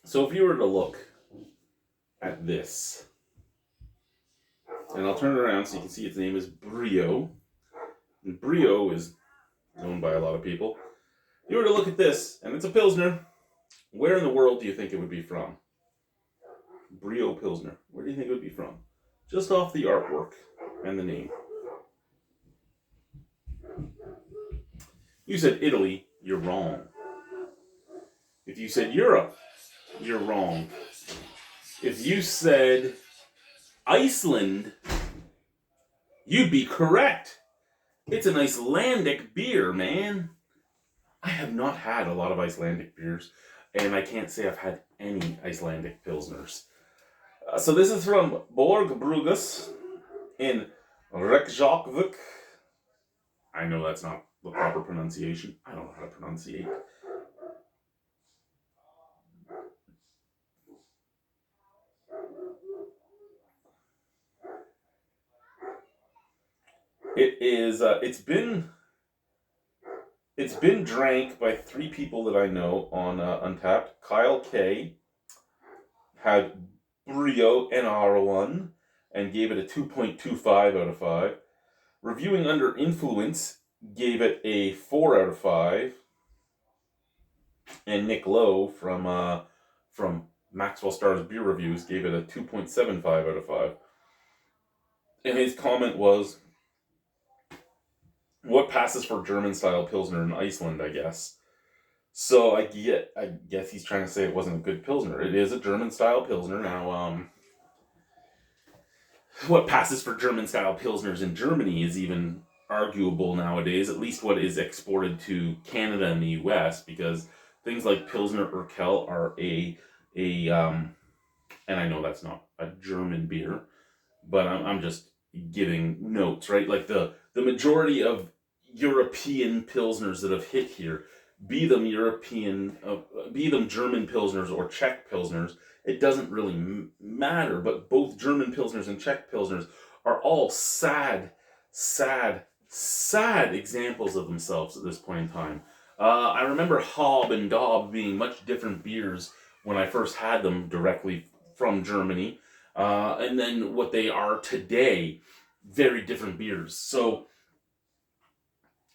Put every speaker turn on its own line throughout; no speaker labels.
So if you were to look at this, and I'll turn it around so you can see its name is Brio. And Brio is known by a lot of people. If you were to look at this, and it's a Pilsner, where in the world do you think it would be from? Brio Pilsner. Where do you think it would be from? Just off the artwork and the name. You said Italy, you're wrong. If you said Europe, you're wrong. If you said Iceland, you'd be correct. It's an Icelandic beer, man. I have not had a lot of Icelandic beers, and I can't say I've had any Icelandic Pilsners. So this is from Borg, Brugghus in Reykjavik. I know that's not the proper pronunciation. I don't know how to pronunciate. It is. It's been drank by 3 people that I know on Untapped. Kyle K had Brio NR1 and gave it a 2.25 out of 5. Reviewing Under Influence gave it a 4 out of 5. And Nick Lowe from Maxwell Stars Beer Reviews gave it a 2.75 out of 5. And his comment was, what passes for German-style Pilsner in Iceland, I guess. So I guess he's trying to say it wasn't a good Pilsner. It is a German-style Pilsner. Now, what passes for German-style Pilsners in Germany is even arguable nowadays, at least what is exported to Canada and the US, because things like Pilsner Urquell are and I know that's not a German beer, but I'm just giving notes, right? Like the majority of European Pilsners that have hit here, be them German Pilsners or Czech Pilsners, it doesn't really matter, but both German Pilsners and Czech Pilsners are all sad examples of themselves at this point in time. I remember Hob and Dob being much different beers when I first had them directly from Germany, and then what they are today, very different beers. So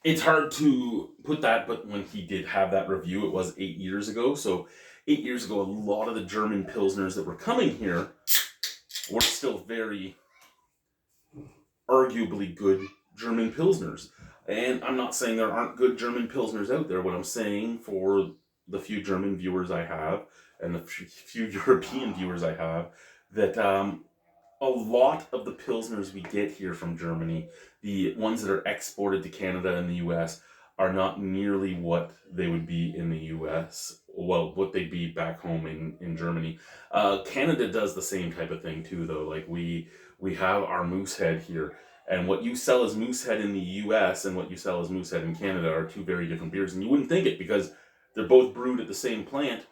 it's hard to put that, but when he did have that review, it was 8 years ago. So 8 years ago, a lot of the German Pilsners that were coming here were still very arguably good German Pilsners. And I'm not saying there aren't good German Pilsners out there. What I'm saying, for the few German viewers I have and the few European viewers I have, that a lot of the Pilsners we get here from Germany, the ones that are exported to Canada and the US, are not nearly what they would be in the US. Well, what they'd be back home in Germany. Canada does the same type of thing too, though. Like we have our Moosehead here, and what you sell as Moosehead in the US and what you sell as Moosehead in Canada are 2 very different beers. And you wouldn't think it, because they're both brewed at the same plant,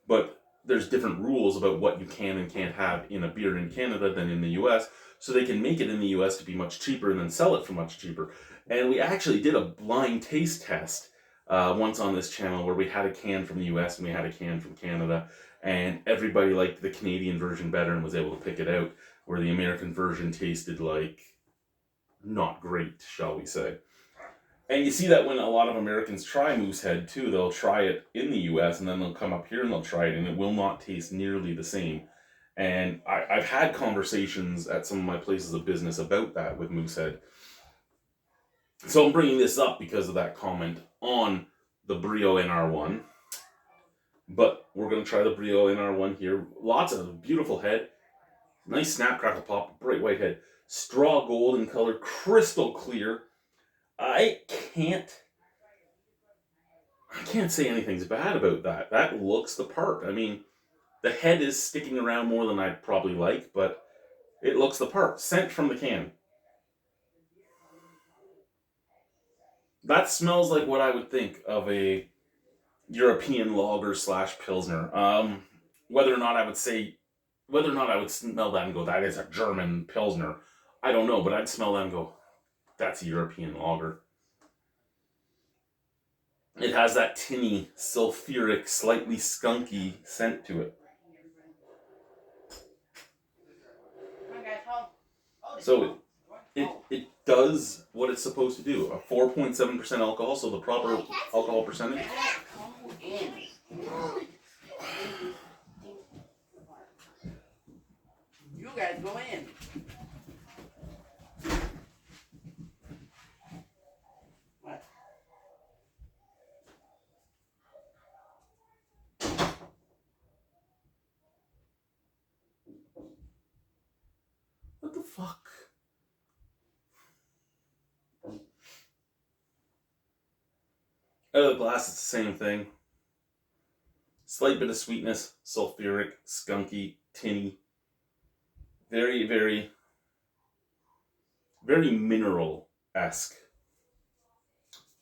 but there's different rules about what you can and can't have in a beer in Canada than in the US, so they can make it in the US to be much cheaper and then sell it for much cheaper. And we actually did a blind taste test once on this channel, where we had a can from the US and we had a can from Canada, and everybody liked the Canadian version better and was able to pick it out, where the American version tasted like not great, shall we say. And you see that when a lot of Americans try Moosehead too, they'll try it in the US and then they'll come up here and they'll try it, and it will not taste nearly the same. And I've had conversations at some of my places of business about that with Moosehead. So I'm bringing this up because of that comment on the Brio NR1. But we're going to try the Brio NR1 here. Lots of beautiful head. Nice snap, crackle, pop, bright white head. Straw gold in color, crystal clear. I can't say anything's bad about that. That looks the part. I mean, the head is sticking around more than I'd probably like, but it looks the part. Scent from the can. That smells like what I would think of a European lager / Pilsner. Whether or not I would smell that and go, that is a German Pilsner, I don't know, but I'd smell that and go, that's a European lager. It has that tinny, sulfuric, slightly skunky scent to it. So it does what it's supposed to do. A 4.7% alcohol, so the proper alcohol percentage.
You guys go in. What?
What the fuck? Out of the glass, it's the same thing. Slight bit of sweetness, sulfuric, skunky, tinny. Very, very, very mineral-esque.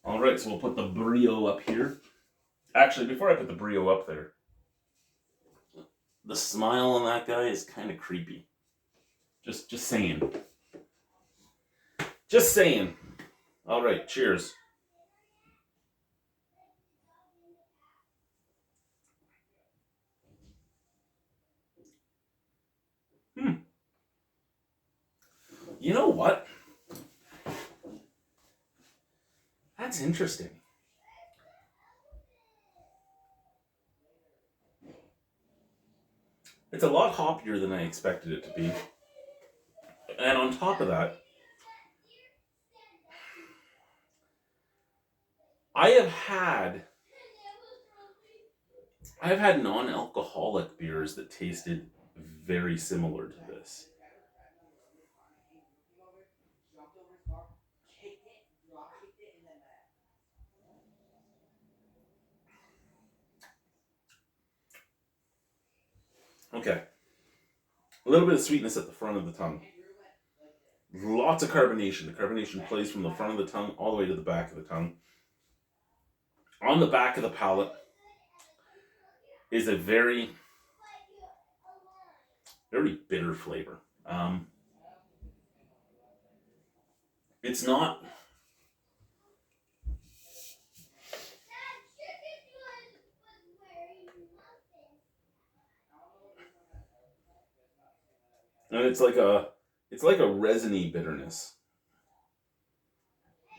Alright, so we'll put the Brio up here. Actually, before I put the Brio up there, the smile on that guy is kind of creepy. Just saying. Just saying. Alright, cheers. You know what? That's interesting. It's a lot hoppier than I expected it to be. And on top of that, I've had non-alcoholic beers that tasted very similar to this. Okay. A little bit of sweetness at the front of the tongue. Lots of carbonation. The carbonation plays from the front of the tongue all the way to the back of the tongue. On the back of the palate is a very, very bitter flavor. It's not... And it's like a resiny bitterness.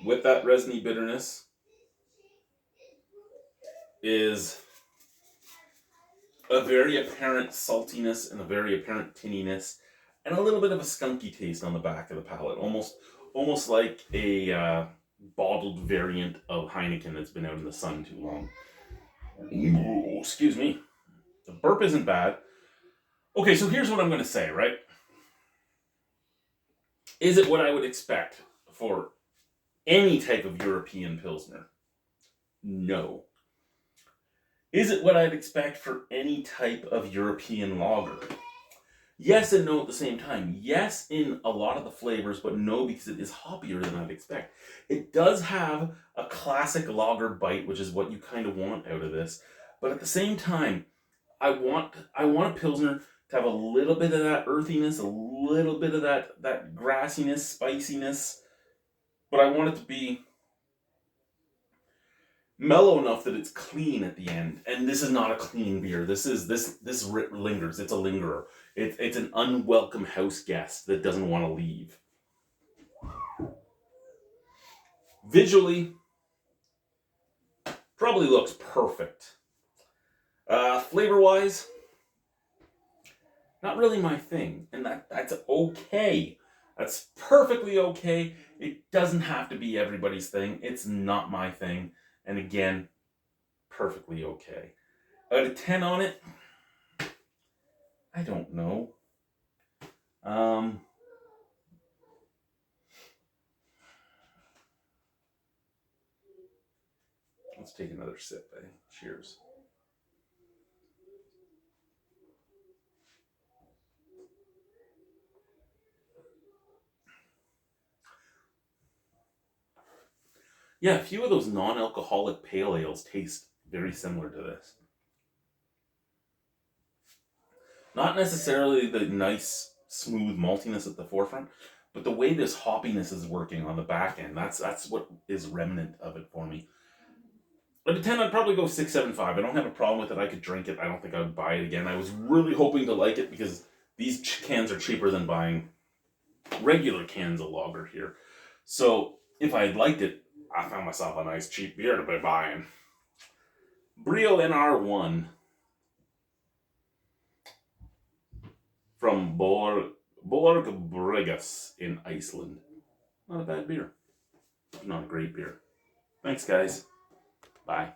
With that resiny bitterness is a very apparent saltiness and a very apparent tinniness and a little bit of a skunky taste on the back of the palate. Almost like a bottled variant of Heineken that's been out in the sun too long. Ooh, excuse me. The burp isn't bad. Okay, so here's what I'm going to say, right? Is it what I would expect for any type of European Pilsner? No. Is it what I'd expect for any type of European lager? Yes and no at the same time. Yes in a lot of the flavors, but no because it is hoppier than I'd expect. It does have a classic lager bite, which is what you kind of want out of this. But at the same time, I want a Pilsner to have a little bit of that earthiness, a little bit of that grassiness, spiciness, but I want it to be mellow enough that it's clean at the end. And this is not a clean beer. This lingers. It's a lingerer. It's an unwelcome house guest that doesn't want to leave. Visually, probably looks perfect. Flavor-wise, not really my thing, and that's okay. That's perfectly okay. It doesn't have to be everybody's thing. It's not my thing. And again, perfectly okay. Out of 10 on it, I don't know. Let's take another sip, eh? Cheers. Yeah, a few of those non-alcoholic pale ales taste very similar to this. Not necessarily the nice, smooth maltiness at the forefront, but the way this hoppiness is working on the back end, that's what is remnant of it for me. Out of 10, I'd probably go 6.75. I don't have a problem with it. I could drink it. I don't think I would buy it again. I was really hoping to like it because these cans are cheaper than buying regular cans of lager here. So if I had liked it, I found myself a nice cheap beer to be buying. Brio NR1 from Brugghus in Iceland. Not a bad beer. Not a great beer. Thanks, guys. Bye.